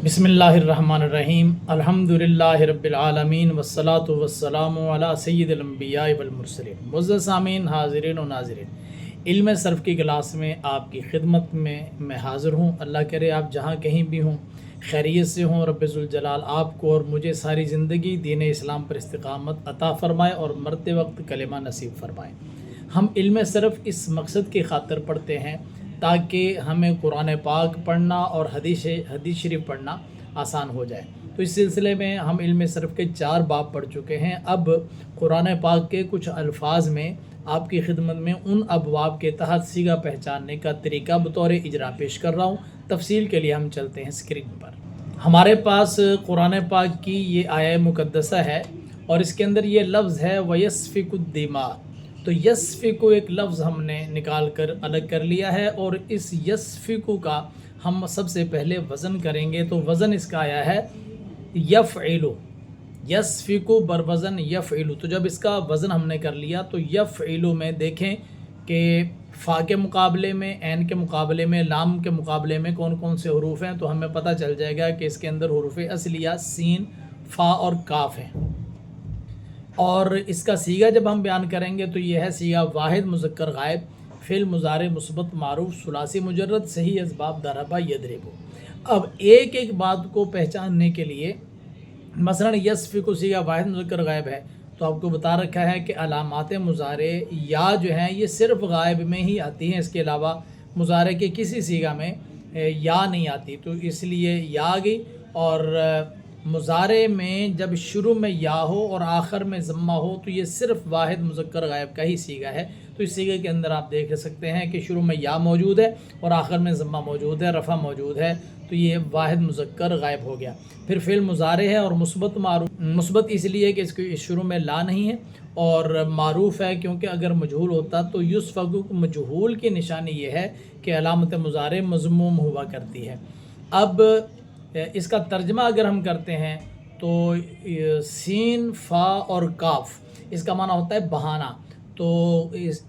بسم اللہ الرحمن الرحیم الحمدللہ رب العالمین والصلاة والسلام علی سید الانبیاء والمرسلین۔ معزز سامعین، حاضرین و ناظرین، علم صرف کی کلاس میں آپ کی خدمت میں حاضر ہوں۔ اللہ کرے آپ جہاں کہیں بھی ہوں خیریت سے ہوں۔ رب ذوالجلال آپ کو اور مجھے ساری زندگی دین اسلام پر استقامت عطا فرمائے اور مرتے وقت کلمہ نصیب فرمائے۔ ہم علم صرف اس مقصد کی خاطر پڑھتے ہیں تاکہ ہمیں قرآن پاک پڑھنا اور حدیث شریف پڑھنا آسان ہو جائے۔ تو اس سلسلے میں ہم علم صرف کے 4 باب پڑھ چکے ہیں۔ اب قرآن پاک کے کچھ الفاظ میں آپ کی خدمت میں ان ابواب کے تحت صیغہ پہچاننے کا طریقہ بطور اجرا پیش کر رہا ہوں۔ تفصیل کے لیے ہم چلتے ہیں اسکرین پر۔ ہمارے پاس قرآن پاک کی یہ آیہ مقدسہ ہے اور اس کے اندر یہ لفظ ہے وَيَسْفِكُ الدِّمَاء۔ تو یسفکو ایک لفظ ہم نے نکال کر الگ کر لیا ہے، اور اس یسفکو کا ہم سب سے پہلے وزن کریں گے۔ تو وزن اس کا آیا ہے یفعلو، یسفکو بر وزن یفعلو۔ تو جب اس کا وزن ہم نے کر لیا تو یفعلو میں دیکھیں کہ فا کے مقابلے میں، عین کے مقابلے میں، لام کے مقابلے میں کون کون سے حروف ہیں، تو ہمیں پتہ چل جائے گا کہ اس کے اندر حروف اصلیہ سین، فا اور کاف ہیں۔ اور اس کا صیغہ جب ہم بیان کریں گے تو یہ ہے صیغہ واحد مذکر غائب، فعل مضارع مثبت معروف ثلاثی مجرد صحیح اسباب ضربہ یضرب۔ اب ایک ایک بات کو پہچاننے کے لیے مثلا یسفکو صیغہ واحد مذکر غائب ہے تو آپ کو بتا رکھا ہے کہ علامات مضارع یا جو ہیں یہ صرف غائب میں ہی آتی ہیں، اس کے علاوہ مضارع کے کسی صیغہ میں یا نہیں آتی، تو اس لیے یا آ گئی۔ اور مضارع میں جب شروع میں یا ہو اور آخر میں ضمہ ہو تو یہ صرف واحد مذکر غائب کا ہی صیغہ ہے۔ تو اس صیغے کے اندر آپ دیکھ سکتے ہیں کہ شروع میں یا موجود ہے اور آخر میں ضمہ موجود ہے، رفع موجود ہے، تو یہ واحد مذکر غائب ہو گیا۔ پھر فعل مضارع ہے اور مثبت معروف، مثبت اس لیے کہ اس کے شروع میں لا نہیں ہے، اور معروف ہے کیونکہ اگر مجہول ہوتا تو یسفکو مجہول کی نشانی یہ ہے کہ علامت مضارع مضموم ہوا کرتی ہے۔ اب اس کا ترجمہ اگر ہم کرتے ہیں تو سین، فا اور کاف، اس کا معنی ہوتا ہے بہانا۔ تو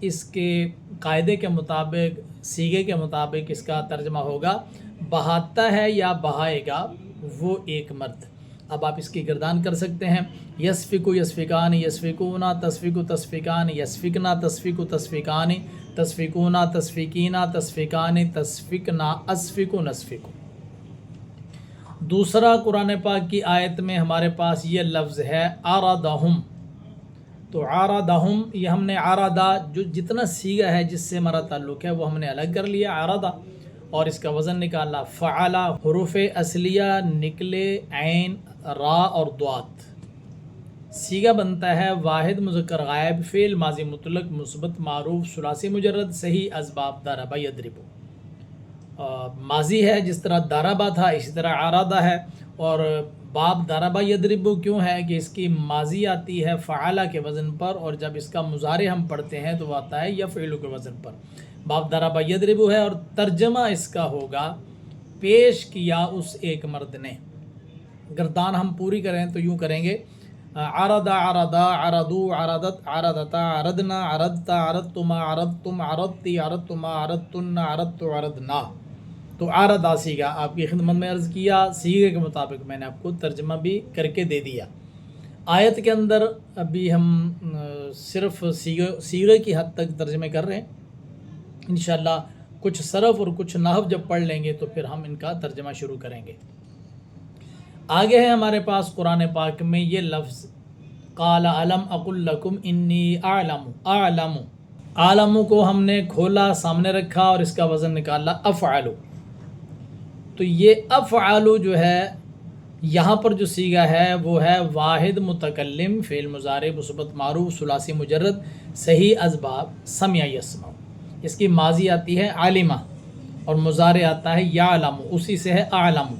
اس کے قاعدے کے مطابق، صیغے کے مطابق اس کا ترجمہ ہوگا بہاتا ہے یا بہائے گا وہ ایک مرد۔ اب آپ اس کی گردان کر سکتے ہیں، یسفکو یسفکان، یسفکونا، تصفیکو تصفیکان، یسفکنا، تصفیکو تصفیکان، تصفیکونا، تصفیکینا، تصفیکان، تصفکنا، اسفکو نسفکو۔ دوسرا قرآن پاک کی آیت میں ہمارے پاس یہ لفظ ہے آرادہم۔ تو آرادہم، یہ ہم نے آرادہ جو جتنا صیغہ ہے جس سے ہمارا تعلق ہے وہ ہم نے الگ کر لیا آرادہ، اور اس کا وزن نکالا فعلا۔ حروف اصلیہ نکلے عین، را اور ضاد۔ صیغہ بنتا ہے واحد مذکر غائب، فعل ماضی مطلق مثبت معروف ثلاثی مجرد صحیح اسباب ضرب یضرب۔ ماضی ہے جس طرح ضربہ تھا اسی طرح آرادہ ہے، اور باب ضرب یضرب کیوں ہے کہ اس کی ماضی آتی ہے فعلا کے وزن پر، اور جب اس کا مضارع ہم پڑھتے ہیں تو وہ آتا ہے یفعل کے وزن پر۔ باب ضرب یضرب ہے، اور ترجمہ اس کا ہوگا پیش کیا اس ایک مرد نے۔ گردان ہم پوری کریں تو یوں کریں گے عرض، عرضا، عرضو، عرضت، عرضتا، عرضنا، عرضتا، عرضتما، عرضتم، عرضتی، عرضتما، عرضتن، عرضت، عرضنا۔ تو عرضا صیغہ آپ کی خدمت میں عرض کیا، صیغے کے مطابق میں نے آپ کو ترجمہ بھی کر کے دے دیا۔ آیت کے اندر ابھی ہم صرف صیغے کی حد تک ترجمے کر رہے ہیں، انشاءاللہ کچھ صرف اور کچھ نحو جب پڑھ لیں گے تو پھر ہم ان کا ترجمہ شروع کریں گے۔ آگے ہے ہمارے پاس قرآن پاک میں یہ لفظ قال الم اقل لکم انی اعلم۔ اعلم کو ہم نے کھولا، سامنے رکھا اور اس کا وزن نکالا افعلو۔ تو یہ افعلو جو ہے یہاں پر جو صیغہ ہے وہ ہے واحد متکلم، فعل مضارع مثبت معروف ثلاثی مجرد صحیح اسباب سمع یسمع۔ اس کی ماضی آتی ہے عالمہ اور مضارع آتا ہے یعلم، اسی سے ہے اعلم۔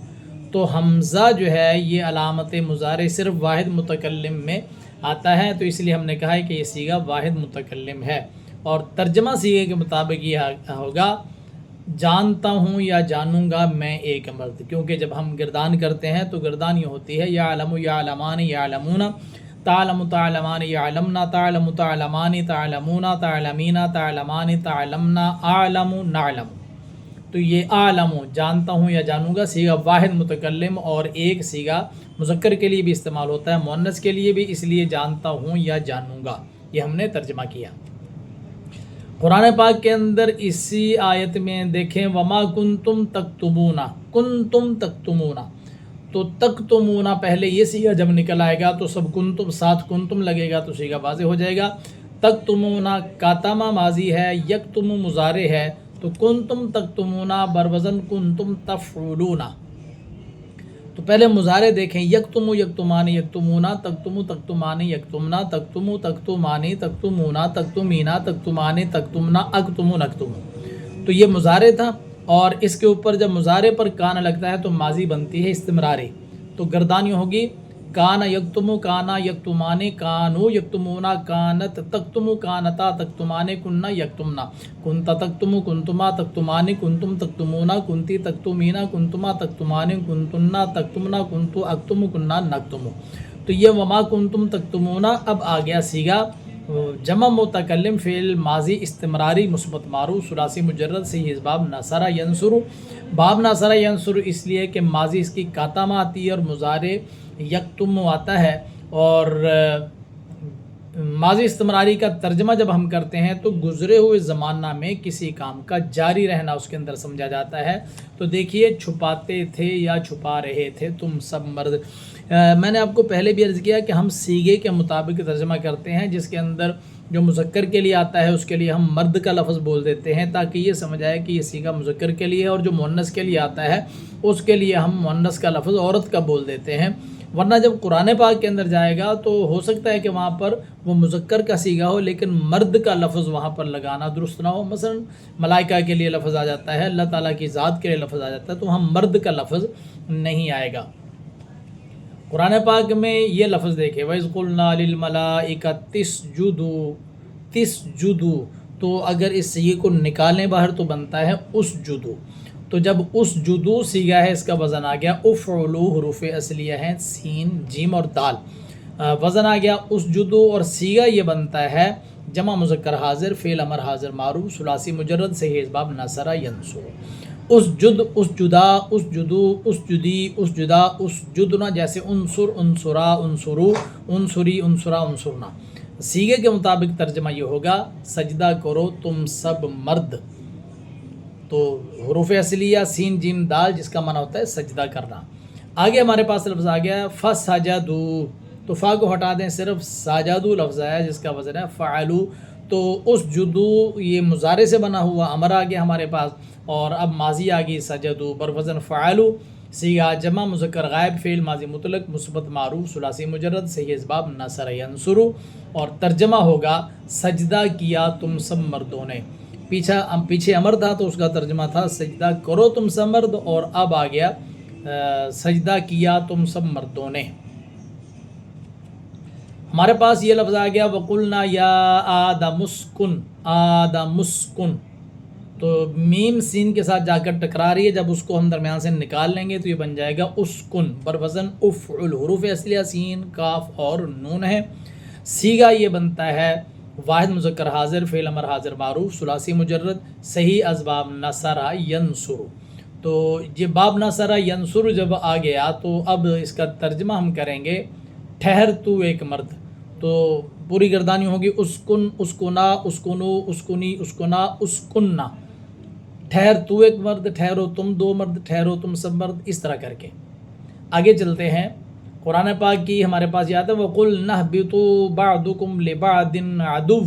تو حمزہ جو ہے یہ علامت مضارع صرف واحد متکلم میں آتا ہے، تو اس لیے ہم نے کہا ہے کہ یہ صیغہ واحد متکلم ہے، اور ترجمہ صیغے کے مطابق یہ ہوگا جانتا ہوں یا جانوں گا میں ایک مرد، کیونکہ جب ہم گردان کرتے ہیں تو گردان یہ ہوتی ہے یعلم، یعلمان، یعلمون، تعلم، تعلمان، یعلمنا، تعلم، تعلمان، تعلمون، تعلمین، تعلمان، تعلمنا، اعلم، نعلم۔ تو تو یہ اعلم جانتا ہوں یا جانوں گا صیغہ واحد متکلم اور ایک صیغہ مذکر کے لیے بھی استعمال ہوتا ہے، مؤنث کے لیے بھی، اس لیے جانتا ہوں یا جانوں گا، یہ ہم نے ترجمہ کیا۔ قرآن پاک کے اندر اسی آیت میں دیکھیں وما کنتم تکتمون، کنتم تکتمون، تو تکتمون پہلے یہ صیغہ جب نکل آئے گا تو سب کنتم ساتھ کنتم لگے گا تو صیغہ واضح ہو جائے گا۔ تکتمون کاتما ماضی ہے، یکتم مضارع ہے، تو کنتم تکتمون بروزن کنتم تفعلون، تو پہلے مضارع دیکھیں یکتم یکتمانی یکتمونا، تکتم تکتمانی یکتمنا، تکتم تکتمانی تکتمونا، تکتمینا تکتمانی تکتمنا، اکتم نکتم، تو یہ مضارع تھا، اور اس کے اوپر جب مضارع پر کان لگتا ہے تو ماضی بنتی ہے استمراری، تو گردانی ہوگی کان یکتم کانا یکتمانی کانو یکتمونا کانت تکتم کانتا تکتمانی کننا یکتمنا، کنتا تکتم کنتما تکتمانی کنتم تکتمونا کنتی تکتمینا کنتما تکتمانی کنتنا تکتمنا کنتو اکتم کننا نکتم، تو یہ وما کنتم تکتمونا اب آ گیا صیغہ جمع متکلم فعل ماضی استمراری مثبت معروف ثلاثی مجرد سے یہ باب نصر ینصر، باب نصر ینصر اس لیے کہ ماضی اس کی کاتما آتی ہے اور مضارع یکتم آتا ہے، اور ماضی استمراری کا ترجمہ جب ہم کرتے ہیں تو گزرے ہوئے زمانہ میں کسی کام کا جاری رہنا اس کے اندر سمجھا جاتا ہے، تو دیکھیے چھپاتے تھے یا چھپا رہے تھے تم سب مرد، میں نے آپ کو پہلے بھی عرض کیا کہ ہم صیغے کے مطابق ترجمہ کرتے ہیں، جس کے اندر جو مذکر کے لیے آتا ہے اس کے لیے ہم مرد کا لفظ بول دیتے ہیں تاکہ یہ سمجھ آئے کہ یہ صیغہ مذکر کے لیے ہے، اور جو مؤنث کے لیے آتا ہے اس کے لیے ہم مؤنث کا لفظ عورت کا بول دیتے ہیں، ورنہ جب قرآن پاک کے اندر جائے گا تو ہو سکتا ہے کہ وہاں پر وہ مذکر کا صیغہ ہو لیکن مرد کا لفظ وہاں پر لگانا درست نہ ہو، مثلا ملائکہ کے لیے لفظ آ جاتا ہے، اللہ تعالیٰ کی ذات کے لیے لفظ آ جاتا ہے، تو ہم مرد کا لفظ نہیں آئے گا۔ قرآن پاک میں یہ لفظ دیکھیں وَإِذْ قُلْنَا لِلْمَلَائِكَةِ اسْجُدُوا، تو اگر اس صیغے کو نکالیں باہر تو بنتا ہے اسجدو، تو جب اسجدو صیغہ ہے اس کا وزن آ گیا افعلو، حروف اصلیہ ہیں سین جیم اور دال، وزن آ گیا اسجدو، اور صیغہ یہ بنتا ہے جمع مذکر حاضر فعل امر حاضر معروف ثلاثی مجرد سے یہ باب نصر ینصر، اسجد اسجدا اسجدو اسجدی اسجدا اسجدنا، جیسے انصر انصرا انصرو انصری انصرا انصرنا، صیغے کے مطابق ترجمہ یہ ہوگا سجدہ کرو تم سب مرد، تو حروف اصلیہ سین جیم دال جس کا معنی ہوتا ہے سجدہ کرنا۔ آگے ہمارے پاس لفظ آ گیا فسجدو، تو فا کو ہٹا دیں صرف ساجدو لفظ آیا جس کا وزن ہے فعلو، تو اسجدو یہ مضارع سے بنا ہوا امر آ گیا ہمارے پاس، اور اب ماضی آ گئی سجدو بروزن فعلو، صیغہ جمع مذکر غائب فعل ماضی مطلق مثبت معروف ثلاثی مجرد سے یہ اسباب نصر ینصر، اور ترجمہ ہوگا سجدہ کیا تم سب مردوں نے، پیچھے امر تھا تو اس کا ترجمہ تھا سجدہ کرو تم سب مرد، اور اب آ گیا سجدہ کیا تم سب مردوں نے۔ ہمارے پاس یہ لفظ آ گیا وَقُلْنَا يَا آدَمُ اسْكُنْ، آدَمُ اسْكُنْ، تو میم سین کے ساتھ جا کر ٹکرا رہی ہے، جب اس کو ہم درمیان سے نکال لیں گے تو یہ بن جائے گا اسکن بروزن افعل، حروف اصلیہ سین کاف اور نون ہے، صیغہ یہ بنتا ہے واحد مذکر حاضر فعل امر حاضر معروف ثلاثی مجرد صحیح از باب نصر ینصر، تو یہ باب نصر ینصر جب آ گیا تو اب اس کا ترجمہ ہم کریں گے ٹھہر تو ایک مرد، تو پوری گردانی ہوگی اسکن اسکنا اسکنو اسکنی اسکنا اسکننا، ٹھہر تو ایک مرد، ٹھہرو تم دو مرد، ٹھہرو تم سب مرد، اس طرح کر کے آگے چلتے ہیں۔ قرآن پاک کی ہمارے پاس یاد ہے وَقُلْ نَهْبِطُوا بَعْضُكُمْ لِبَعْضٍ عَدُوٌّ،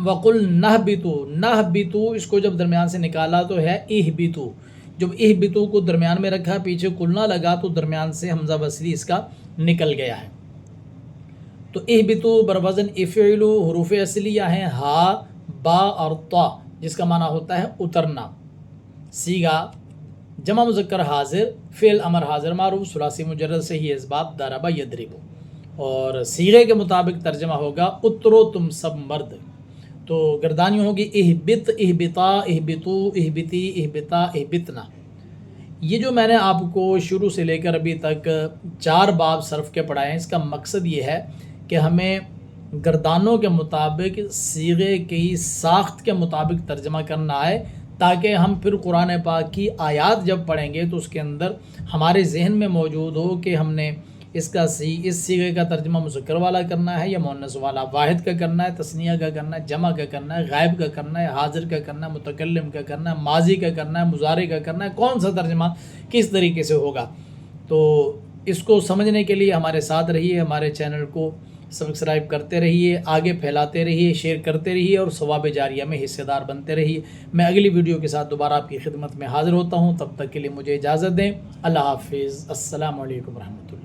وَقُلْ نَهْبِطُوا، نَهْبِطُوا اس کو جب درمیان سے نکالا تو ہے اِهْبِطُوا، جب اِهْبِطُوا کو درمیان میں رکھا پیچھے قلنا لگا تو درمیان سے حمزہ وصلی اس کا نکل گیا ہے، تو اِهْبِطُوا بروزن افعلو، حروف اصلیہ ہیں ہا با اور طا جس کا معنی ہوتا ہے اترنا، صیغہ جمع مذکر حاضر فعل امر حاضر معروف ثلاثی مجرد سے ہی اسباب ضرب یضرب، اور صیغے کے مطابق ترجمہ ہوگا اترو تم سب مرد، تو گردانی ہوگی اہبط اہبطا اہبطو اہبطی اہبطا اہبطنا۔ یہ جو میں نے آپ کو شروع سے لے کر ابھی تک 4 باب صرف کے پڑھائے ہیں، اس کا مقصد یہ ہے کہ ہمیں گردانوں کے مطابق صیغے کی ساخت کے مطابق ترجمہ کرنا آئے تاکہ ہم پھر قرآن پاک کی آیات جب پڑھیں گے تو اس کے اندر ہمارے ذہن میں موجود ہو کہ ہم نے اس صیغے کا ترجمہ مذکر والا کرنا ہے یا مؤنث والا، واحد کا کرنا ہے، تثنیہ کا کرنا ہے، جمع کا کرنا ہے، غائب کا کرنا ہے، حاضر کا کرنا ہے، متکلم کا کرنا ہے، ماضی کا کرنا ہے، مضارع کا کرنا ہے، کون سا ترجمہ کس طریقے سے ہوگا۔ تو اس کو سمجھنے کے لیے ہمارے ساتھ رہیے، ہمارے چینل کو سبسکرائب کرتے رہیے، آگے پھیلاتے رہیے، شیئر کرتے رہیے اور ثواب جاریہ میں حصے دار بنتے رہیے۔ میں اگلی ویڈیو کے ساتھ دوبارہ آپ کی خدمت میں حاضر ہوتا ہوں، تب تک کے لیے مجھے اجازت دیں۔ اللہ حافظ، السلام علیکم ورحمۃ اللہ۔